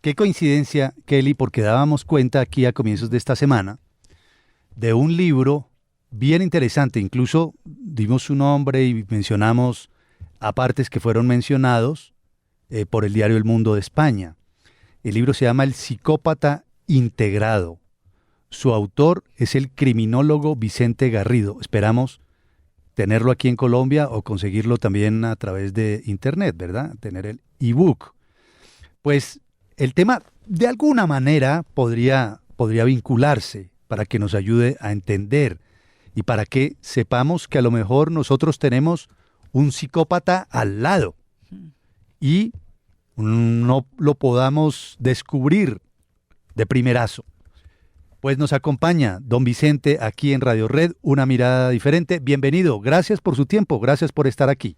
Qué coincidencia, Kelly, porque dábamos cuenta aquí a comienzos de esta semana de un libro bien interesante. Incluso dimos su nombre y mencionamos apartes que fueron mencionados por el diario El Mundo de España. El libro se llama El psicópata integrado. Su autor es el criminólogo Vicente Garrido. Esperamos tenerlo aquí en Colombia o conseguirlo también a través de internet, ¿verdad? Tener el ebook. Pues el tema de alguna manera podría vincularse para que nos ayude a entender y para que sepamos que a lo mejor nosotros tenemos un psicópata al lado y no lo podamos descubrir de primerazo. Pues nos acompaña don Vicente aquí en Radio Red, una mirada diferente. Bienvenido, gracias por su tiempo, gracias por estar aquí.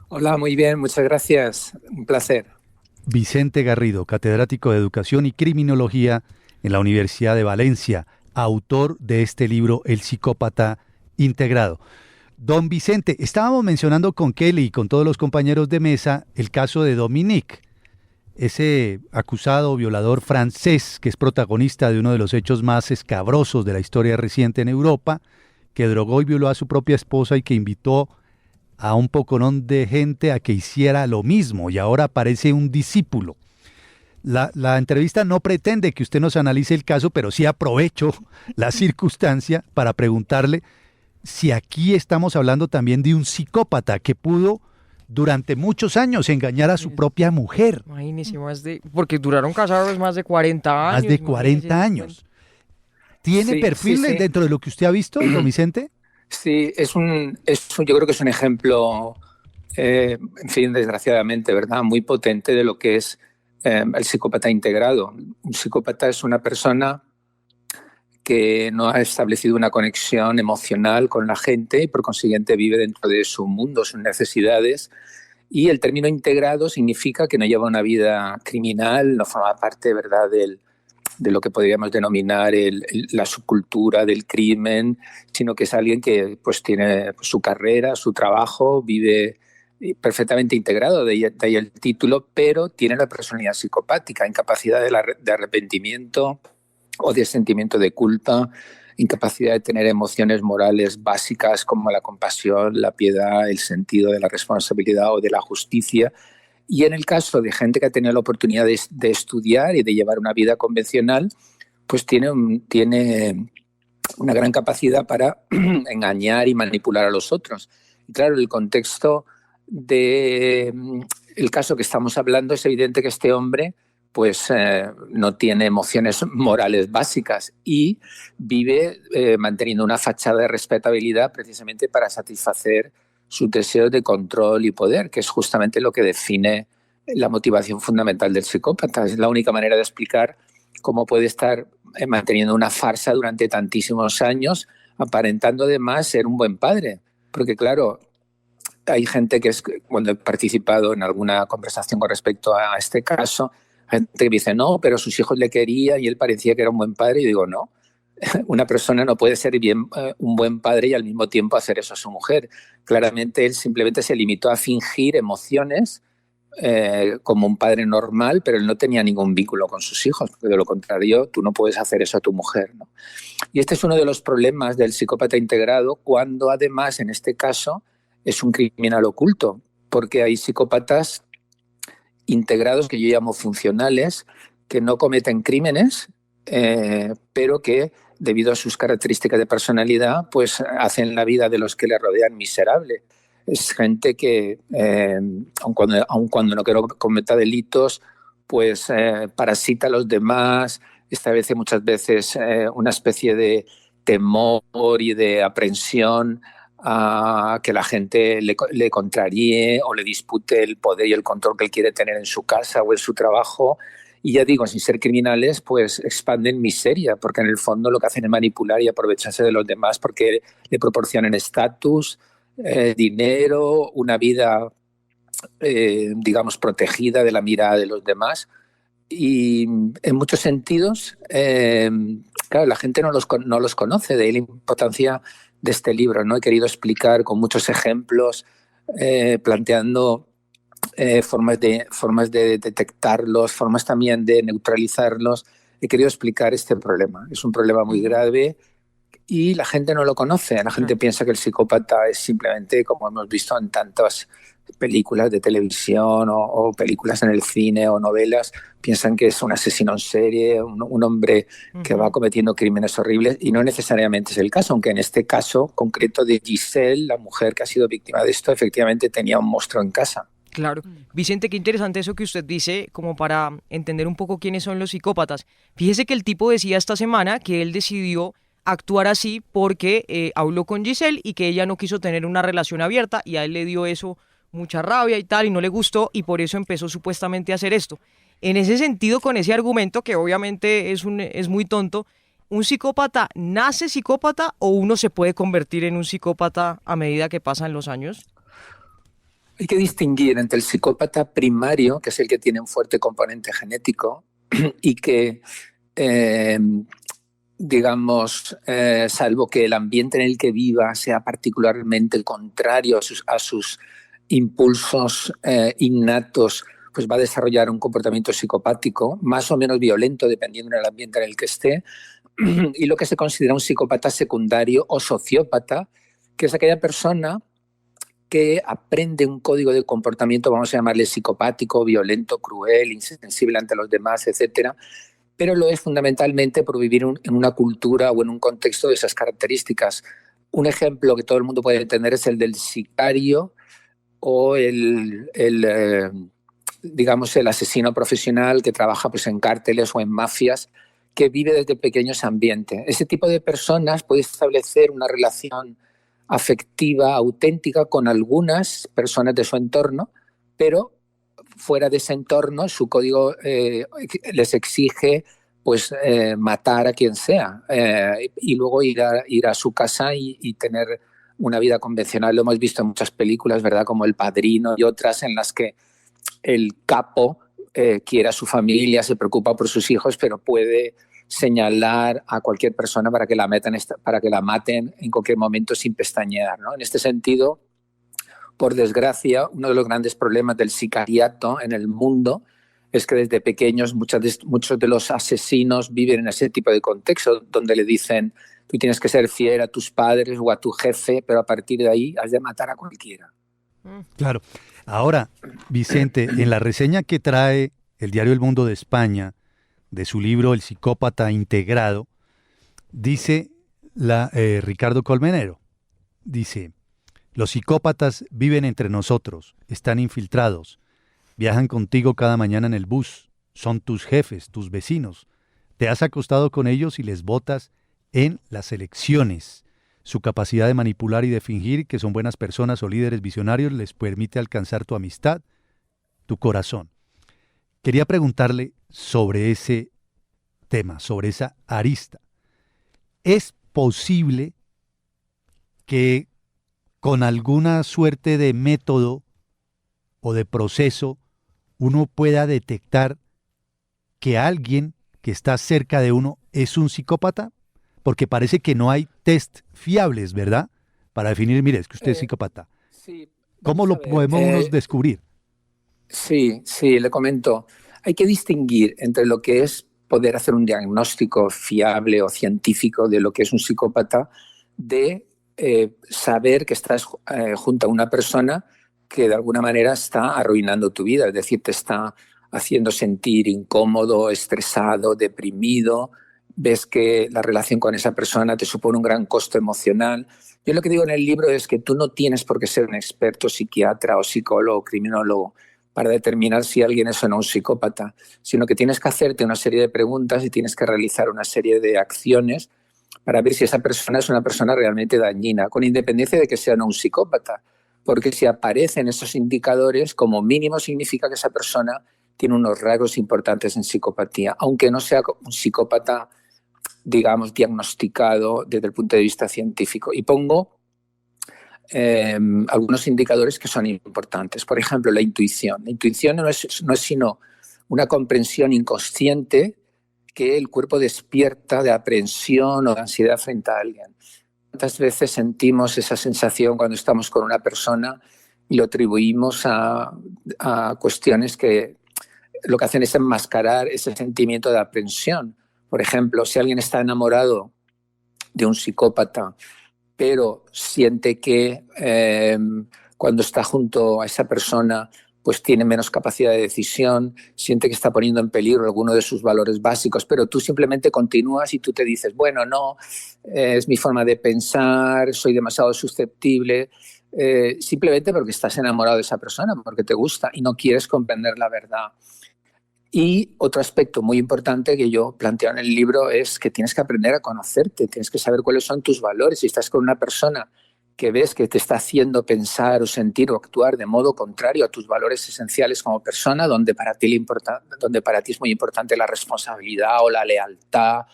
Hola, muy bien, muchas gracias, un placer. Vicente Garrido, catedrático de Educación y Criminología en la Universidad de Valencia, autor de este libro El psicópata integrado. Don Vicente, estábamos mencionando con Kelly y con todos los compañeros de mesa el caso de Dominique, ese acusado violador francés que es protagonista de uno de los hechos más escabrosos de la historia reciente en Europa, que drogó y violó a su propia esposa y que invitó a un poconón de gente a que hiciera lo mismo, y ahora aparece un discípulo. La entrevista no pretende que usted nos analice el caso, pero sí aprovecho la circunstancia para preguntarle si aquí estamos hablando también de un psicópata que pudo durante muchos años engañar a su propia mujer. Imagínese, porque duraron casados más de 40 años. Más de 40 años. ¿Tiene perfiles dentro de lo que usted ha visto, don Vicente? Sí, yo creo que es un ejemplo, en fin, desgraciadamente, ¿verdad?, muy potente de lo que es el psicópata integrado. Un psicópata es una persona que no ha establecido una conexión emocional con la gente y por consiguiente vive dentro de su mundo, sus necesidades. Y el término integrado significa que no lleva una vida criminal, no forma parte, ¿verdad?, de lo que podríamos denominar la subcultura del crimen, sino que es alguien que pues tiene su carrera, su trabajo, vive perfectamente integrado, de ahí el título, pero tiene la personalidad psicopática, incapacidad de arrepentimiento o de sentimiento de culpa, incapacidad de tener emociones morales básicas como la compasión, la piedad, el sentido de la responsabilidad o de la justicia. Y en el caso de gente que ha tenido la oportunidad de estudiar y de llevar una vida convencional, pues tiene una gran capacidad para engañar y manipular a los otros. Y claro, el contexto del caso que estamos hablando es evidente que este hombre pues no tiene emociones morales básicas y vive manteniendo una fachada de respetabilidad precisamente para satisfacer sus deseos de control y poder, que es justamente lo que define la motivación fundamental del psicópata. Es la única manera de explicar cómo puede estar manteniendo una farsa durante tantísimos años, aparentando además ser un buen padre. Porque claro, hay gente cuando he participado en alguna conversación con respecto a este caso, gente que dice, no, pero sus hijos le querían y él parecía que era un buen padre. Y digo, no, una persona no puede ser un buen padre y al mismo tiempo hacer eso a su mujer. Claramente él simplemente se limitó a fingir emociones como un padre normal, pero él no tenía ningún vínculo con sus hijos, porque de lo contrario tú no puedes hacer eso a tu mujer, ¿no? Y este es uno de los problemas del psicópata integrado, cuando además en este caso es un criminal oculto, porque hay psicópatas integrados que yo llamo funcionales, que no cometen crímenes, pero que debido a sus características de personalidad pues hacen la vida de los que le rodean miserable. Es gente que, aun cuando no cometa delitos, pues parasita a los demás, establece muchas veces una especie de temor y de aprensión a que la gente le contraríe o le dispute el poder y el control que él quiere tener en su casa o en su trabajo. Y ya digo, sin ser criminales, pues expanden miseria, porque en el fondo lo que hacen es manipular y aprovecharse de los demás porque le proporcionan estatus, dinero, una vida, digamos, protegida de la mirada de los demás. Y en muchos sentidos, claro, la gente no los conoce, de ahí la importancia de este libro, ¿no? He querido explicar con muchos ejemplos, planteando formas de detectarlos, formas también de neutralizarlos. He querido explicar este problema. Es un problema muy grave y la gente no lo conoce. La gente piensa que el psicópata es simplemente, como hemos visto en tantas películas de televisión o películas en el cine o novelas, piensan que es un asesino en serie, un hombre que va cometiendo crímenes horribles, y no necesariamente es el caso, aunque en este caso concreto de Giselle, la mujer que ha sido víctima de esto, efectivamente tenía un monstruo en casa. Claro. Vicente, qué interesante eso que usted dice, como para entender un poco quiénes son los psicópatas. Fíjese que el tipo decía esta semana que él decidió actuar así porque habló con Giselle y que ella no quiso tener una relación abierta, y a él le dio eso mucha rabia y tal, y no le gustó, y por eso empezó supuestamente a hacer esto. En ese sentido, con ese argumento, que obviamente es muy tonto, ¿un psicópata nace psicópata o uno se puede convertir en un psicópata a medida que pasan los años? Hay que distinguir entre el psicópata primario, que es el que tiene un fuerte componente genético y que, digamos, salvo que el ambiente en el que viva sea particularmente contrario a sus impulsos innatos, pues va a desarrollar un comportamiento psicopático, más o menos violento, dependiendo del ambiente en el que esté. Y lo que se considera un psicópata secundario o sociópata, que es aquella persona que aprende un código de comportamiento, vamos a llamarle psicopático, violento, cruel, insensible ante los demás, etcétera, pero lo es fundamentalmente por vivir en una cultura o en un contexto de esas características. Un ejemplo que todo el mundo puede entender es el del sicario o digamos, el asesino profesional que trabaja pues, en cárteles o en mafias, que vive desde pequeños ambientes. Ese tipo de personas puede establecer una relación afectiva, auténtica, con algunas personas de su entorno, pero fuera de ese entorno su código les exige pues matar a quien sea y luego ir a su casa y tener una vida convencional. Lo hemos visto en muchas películas, ¿verdad? Como El Padrino y otras en las que el capo quiere a su familia, se preocupa por sus hijos, pero puede señalar a cualquier persona para que la maten en cualquier momento sin pestañear, ¿no? En este sentido, por desgracia, uno de los grandes problemas del sicariato en el mundo es que desde pequeños muchos de los asesinos viven en ese tipo de contexto donde le dicen tú tienes que ser fiel a tus padres o a tu jefe, pero a partir de ahí has de matar a cualquiera. Claro. Ahora, Vicente, en la reseña que trae el diario El Mundo de España de su libro El psicópata integrado, dice Ricardo Colmenero, dice, los psicópatas viven entre nosotros, están infiltrados, viajan contigo cada mañana en el bus, son tus jefes, tus vecinos, te has acostado con ellos y les votas en las elecciones. Su capacidad de manipular y de fingir que son buenas personas o líderes visionarios les permite alcanzar tu amistad, tu corazón. Quería preguntarle sobre ese tema, sobre esa arista. ¿Es posible que con alguna suerte de método o de proceso uno pueda detectar que alguien que está cerca de uno es un psicópata? Porque parece que no hay test fiables, ¿verdad? Para definir, mire, es que usted es psicópata. Sí, ¿Cómo lo podemos unos descubrir? Sí, le comento. Hay que distinguir entre lo que es poder hacer un diagnóstico fiable o científico de lo que es un psicópata, de saber que estás junto a una persona que de alguna manera está arruinando tu vida, es decir, te está haciendo sentir incómodo, estresado, deprimido, ves que la relación con esa persona te supone un gran costo emocional. Yo lo que digo en el libro es que tú no tienes por qué ser un experto psiquiatra o psicólogo o criminólogo para determinar si alguien es o no un psicópata, sino que tienes que hacerte una serie de preguntas y tienes que realizar una serie de acciones para ver si esa persona es una persona realmente dañina, con independencia de que sea o no un psicópata. Porque si aparecen esos indicadores, como mínimo significa que esa persona tiene unos rasgos importantes en psicopatía, aunque no sea un psicópata, digamos, diagnosticado desde el punto de vista científico. Y pongo algunos indicadores que son importantes. Por ejemplo, la intuición. La intuición no es sino una comprensión inconsciente que el cuerpo despierta de aprensión o de ansiedad frente a alguien. ¿Cuántas veces sentimos esa sensación cuando estamos con una persona y lo atribuimos a cuestiones que lo que hacen es enmascarar ese sentimiento de aprensión. Por ejemplo, si alguien está enamorado de un psicópata, pero siente que cuando está junto a esa persona pues tiene menos capacidad de decisión, siente que está poniendo en peligro alguno de sus valores básicos, pero tú simplemente continúas y tú te dices, bueno, no, es mi forma de pensar, soy demasiado susceptible, simplemente porque estás enamorado de esa persona, porque te gusta y no quieres comprender la verdad. Y otro aspecto muy importante que yo planteo en el libro es que tienes que aprender a conocerte, tienes que saber cuáles son tus valores. Si estás con una persona que ves que te está haciendo pensar o sentir o actuar de modo contrario a tus valores esenciales como persona, donde para ti es muy importante la responsabilidad o la lealtad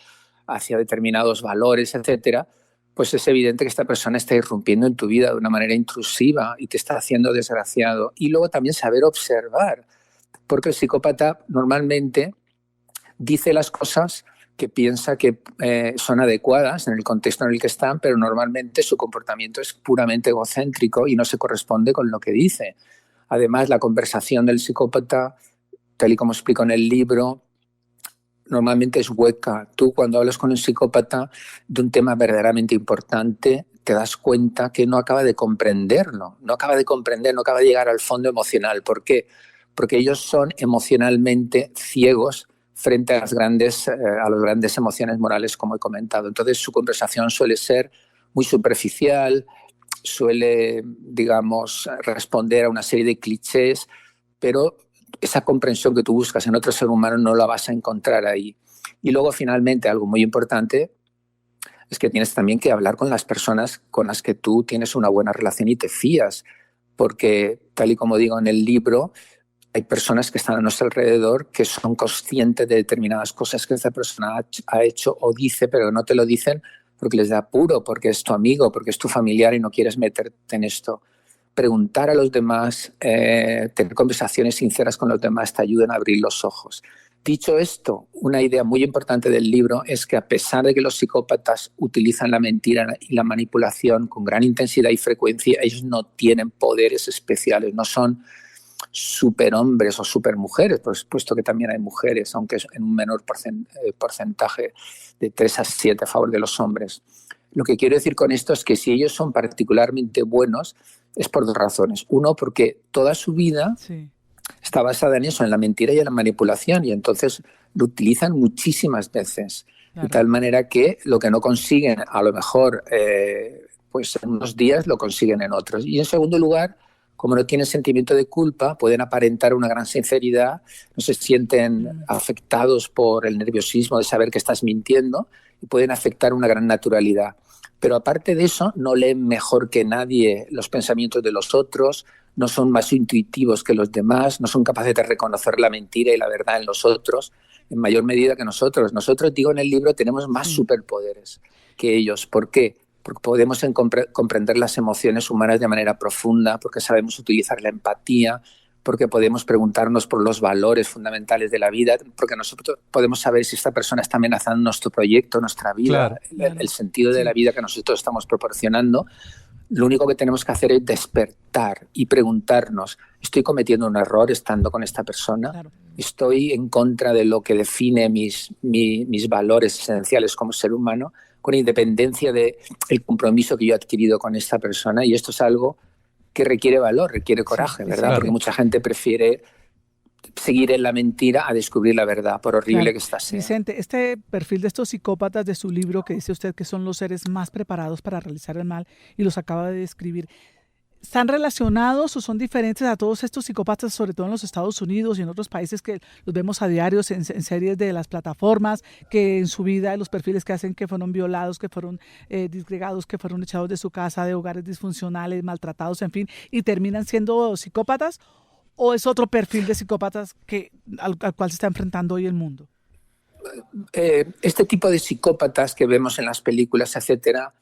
hacia determinados valores, etcétera, pues es evidente que esta persona está irrumpiendo en tu vida de una manera intrusiva y te está haciendo desgraciado. Y luego también saber observar, porque el psicópata normalmente dice las cosas que piensa que son adecuadas en el contexto en el que están, pero normalmente su comportamiento es puramente egocéntrico y no se corresponde con lo que dice. Además, la conversación del psicópata, tal y como explico en el libro, normalmente es hueca. Tú, cuando hablas con un psicópata de un tema verdaderamente importante, te das cuenta que no acaba de comprenderlo, no acaba de llegar al fondo emocional. ¿Por qué? Porque ellos son emocionalmente ciegos frente a las grandes emociones morales, como he comentado. Entonces, su conversación suele ser muy superficial, suele, digamos, responder a una serie de clichés, pero esa comprensión que tú buscas en otro ser humano no la vas a encontrar ahí. Y luego, finalmente, algo muy importante es que tienes también que hablar con las personas con las que tú tienes una buena relación y te fías, porque, tal y como digo en el libro, hay personas que están a nuestro alrededor que son conscientes de determinadas cosas que esa persona ha hecho o dice, pero no te lo dicen porque les da apuro, porque es tu amigo, porque es tu familiar y no quieres meterte en esto. Preguntar a los demás, tener conversaciones sinceras con los demás te ayudan a abrir los ojos. Dicho esto, una idea muy importante del libro es que a pesar de que los psicópatas utilizan la mentira y la manipulación con gran intensidad y frecuencia, ellos no tienen poderes especiales, no son superhombres o supermujeres, por supuesto que también hay mujeres, aunque es en un menor porcentaje, de 3 a 7 a favor de los hombres. Lo que quiero decir con esto es que si ellos son particularmente buenos, es por dos razones. Uno, porque toda su vida está basada en eso, en la mentira y en la manipulación, y entonces lo utilizan muchísimas veces, de tal manera que lo que no consiguen, a lo mejor, pues en unos días lo consiguen en otros. Y en segundo lugar, como no tienen sentimiento de culpa, pueden aparentar una gran sinceridad, no se sienten afectados por el nerviosismo de saber que estás mintiendo y pueden afectar una gran naturalidad. Pero aparte de eso, no leen mejor que nadie los pensamientos de los otros, no son más intuitivos que los demás, no son capaces de reconocer la mentira y la verdad en los otros en mayor medida que nosotros. Nosotros, digo en el libro, tenemos más superpoderes que ellos. ¿Por qué? Porque podemos comprender las emociones humanas de manera profunda, porque sabemos utilizar la empatía, porque podemos preguntarnos por los valores fundamentales de la vida, porque nosotros podemos saber si esta persona está amenazando nuestro proyecto, nuestra vida, el sentido de la vida que nosotros estamos proporcionando. Lo único que tenemos que hacer es despertar y preguntarnos, ¿estoy cometiendo un error estando con esta persona? ¿Estoy en contra de lo que define mis valores esenciales como ser humano, con independencia del compromiso que yo he adquirido con esta persona? Y esto es algo que requiere valor, requiere coraje, ¿verdad? Claro. Porque mucha gente prefiere seguir en la mentira a descubrir la verdad, por horrible que esta sea. Vicente, este perfil de estos psicópatas de su libro, que dice usted que son los seres más preparados para realizar el mal, y los acaba de describir, ¿están relacionados o son diferentes a todos estos psicópatas, sobre todo en los Estados Unidos y en otros países que los vemos a diario en series de las plataformas, que en su vida, los perfiles que hacen, que fueron violados, que fueron disgregados, que fueron echados de su casa, de hogares disfuncionales, maltratados, en fin, y terminan siendo psicópatas? ¿O es otro perfil de psicópatas al cual se está enfrentando hoy el mundo? Este tipo de psicópatas que vemos en las películas, etcétera,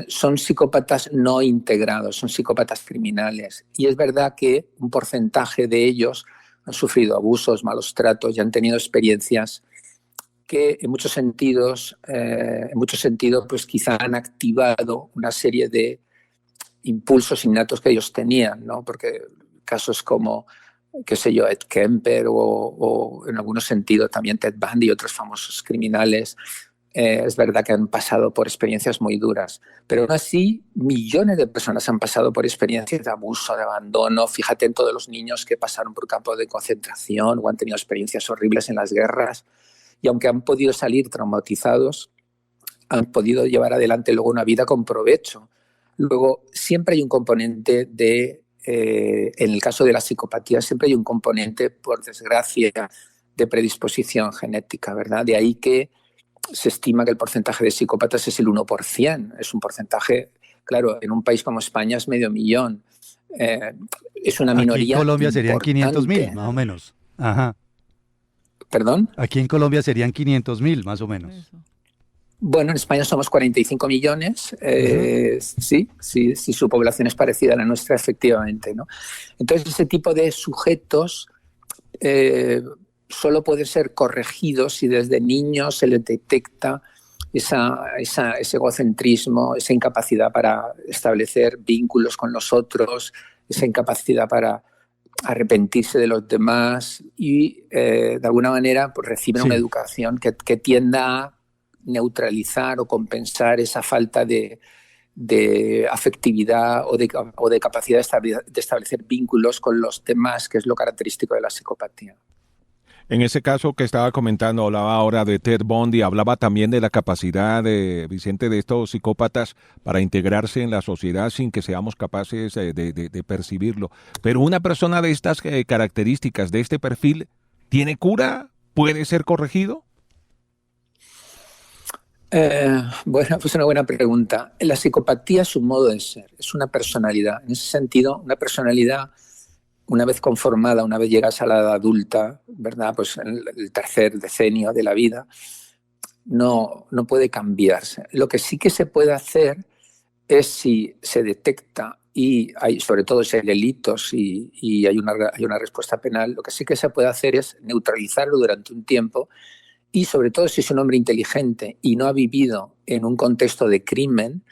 son psicópatas no integrados, son psicópatas criminales. Y es verdad que un porcentaje de ellos han sufrido abusos, malos tratos y han tenido experiencias que en muchos sentidos pues quizá han activado una serie de impulsos innatos que ellos tenían, ¿no? Porque casos como, qué sé yo, Ed Kemper o en algún sentido también Ted Bundy y otros famosos criminales, es verdad que han pasado por experiencias muy duras, pero aún así millones de personas han pasado por experiencias de abuso, de abandono. Fíjate en todos los niños que pasaron por campos de concentración o han tenido experiencias horribles en las guerras, y aunque han podido salir traumatizados, han podido llevar adelante luego una vida con provecho. Luego siempre hay un componente en el caso de la psicopatía, siempre hay un componente, por desgracia, de predisposición genética, ¿verdad? De ahí que se estima que el porcentaje de psicópatas es el 1%. Es un porcentaje, claro, en un país como España es 500.000. Es una minoría. Aquí en Colombia serían importante. 500.000, más o menos. Ajá. ¿Perdón? Aquí en Colombia serían 500.000, más o menos. Eso. Bueno, en España somos 45 millones. Sí, su población es parecida a la nuestra, efectivamente, ¿no? Entonces, ese tipo de sujetos solo puede ser corregido si desde niños se les detecta ese egocentrismo, esa incapacidad para establecer vínculos con los otros, esa incapacidad para arrepentirse de los demás y, de alguna manera, pues, reciben una educación que tienda a neutralizar o compensar esa falta de afectividad o de capacidad de establecer vínculos con los demás, que es lo característico de la psicopatía. En ese caso que estaba comentando, hablaba ahora de Ted Bundy, hablaba también de la capacidad de Vicente de estos psicópatas para integrarse en la sociedad sin que seamos capaces de percibirlo. Pero una persona de estas características, de este perfil, ¿tiene cura? ¿Puede ser corregido? Bueno, pues una buena pregunta. La psicopatía es un modo de ser, es una personalidad. En ese sentido, una personalidad, una vez conformada, una vez llegas a la edad adulta, ¿verdad? Pues en el tercer decenio de la vida, no puede cambiarse. Lo que sí que se puede hacer es, si se detecta y hay, sobre todo si hay delitos y hay una respuesta penal, lo que sí que se puede hacer es neutralizarlo durante un tiempo. Y sobre todo si es un hombre inteligente y no ha vivido en un contexto de crimen,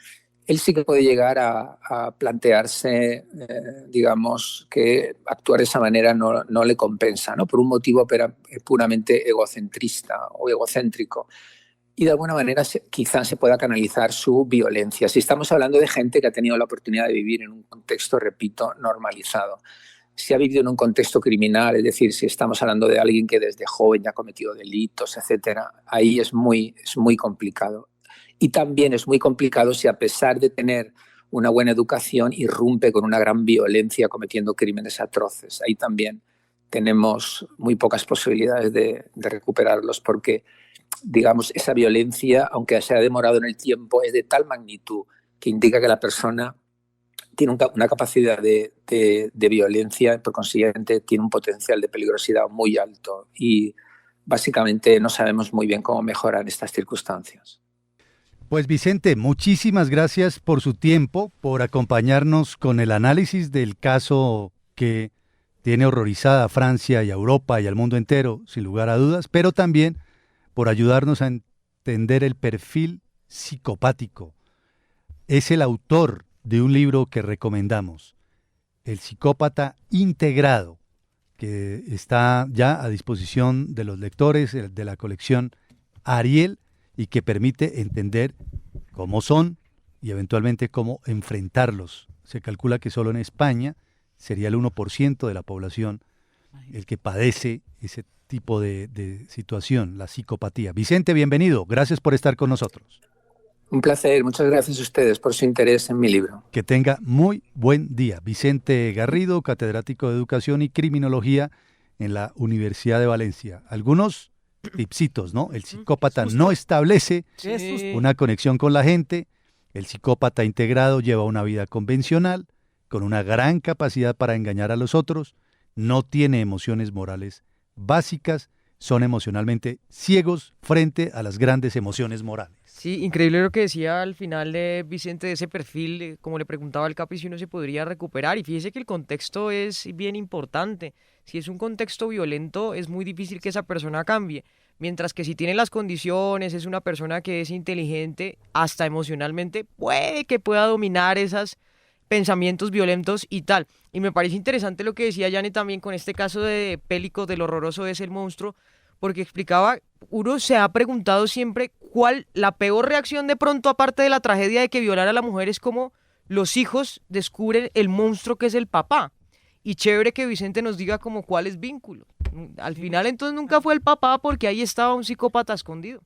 él sí que puede llegar a plantearse, digamos, que actuar de esa manera no le compensa, ¿no? Por un motivo puramente egocentrista o egocéntrico. Y de alguna manera quizás se pueda canalizar su violencia. Si estamos hablando de gente que ha tenido la oportunidad de vivir en un contexto, repito, normalizado. Si ha vivido en un contexto criminal, es decir, si estamos hablando de alguien que desde joven ya ha cometido delitos, etcétera, ahí es muy complicado. Y también es muy complicado si, a pesar de tener una buena educación, irrumpe con una gran violencia cometiendo crímenes atroces. Ahí también tenemos muy pocas posibilidades de recuperarlos, porque, digamos, esa violencia, aunque se ha demorado en el tiempo, es de tal magnitud que indica que la persona tiene una capacidad de violencia y, por consiguiente, tiene un potencial de peligrosidad muy alto, y básicamente no sabemos muy bien cómo mejorar estas circunstancias. Pues Vicente, muchísimas gracias por su tiempo, por acompañarnos con el análisis del caso que tiene horrorizada a Francia y a Europa y al mundo entero, sin lugar a dudas, pero también por ayudarnos a entender el perfil psicopático. Es el autor de un libro que recomendamos, El psicópata integrado, que está ya a disposición de los lectores de la colección Ariel y que permite entender cómo son y eventualmente cómo enfrentarlos. Se calcula que solo en España sería el 1% de la población el que padece ese tipo de situación, la psicopatía. Vicente, bienvenido. Gracias por estar con nosotros. Un placer, muchas gracias a ustedes por su interés en mi libro. Que tenga muy buen día. Vicente Garrido, catedrático de Educación y Criminología en la Universidad de Valencia. Algunos tipsitos, ¿no? El psicópata no establece una conexión con la gente. El psicópata integrado lleva una vida convencional, con una gran capacidad para engañar a los otros, no tiene emociones morales básicas, son emocionalmente ciegos frente a las grandes emociones morales. Sí, increíble lo que decía al final de Vicente de ese perfil, como le preguntaba al Capi si uno se podría recuperar, y fíjese que el contexto es bien importante. Si es un contexto violento, es muy difícil que esa persona cambie, mientras que si tiene las condiciones, es una persona que es inteligente, hasta emocionalmente, puede que pueda dominar esas pensamientos violentos y tal. Y me parece interesante lo que decía Janet también con este caso de Pélico, de lo horroroso es el monstruo, porque explicaba, uno se ha preguntado siempre cuál la peor reacción de pronto, aparte de la tragedia de que violara a la mujer, es como los hijos descubren el monstruo que es el papá. Y chévere que Vicente nos diga como cuál es vínculo. Al final entonces nunca fue el papá porque ahí estaba un psicópata escondido.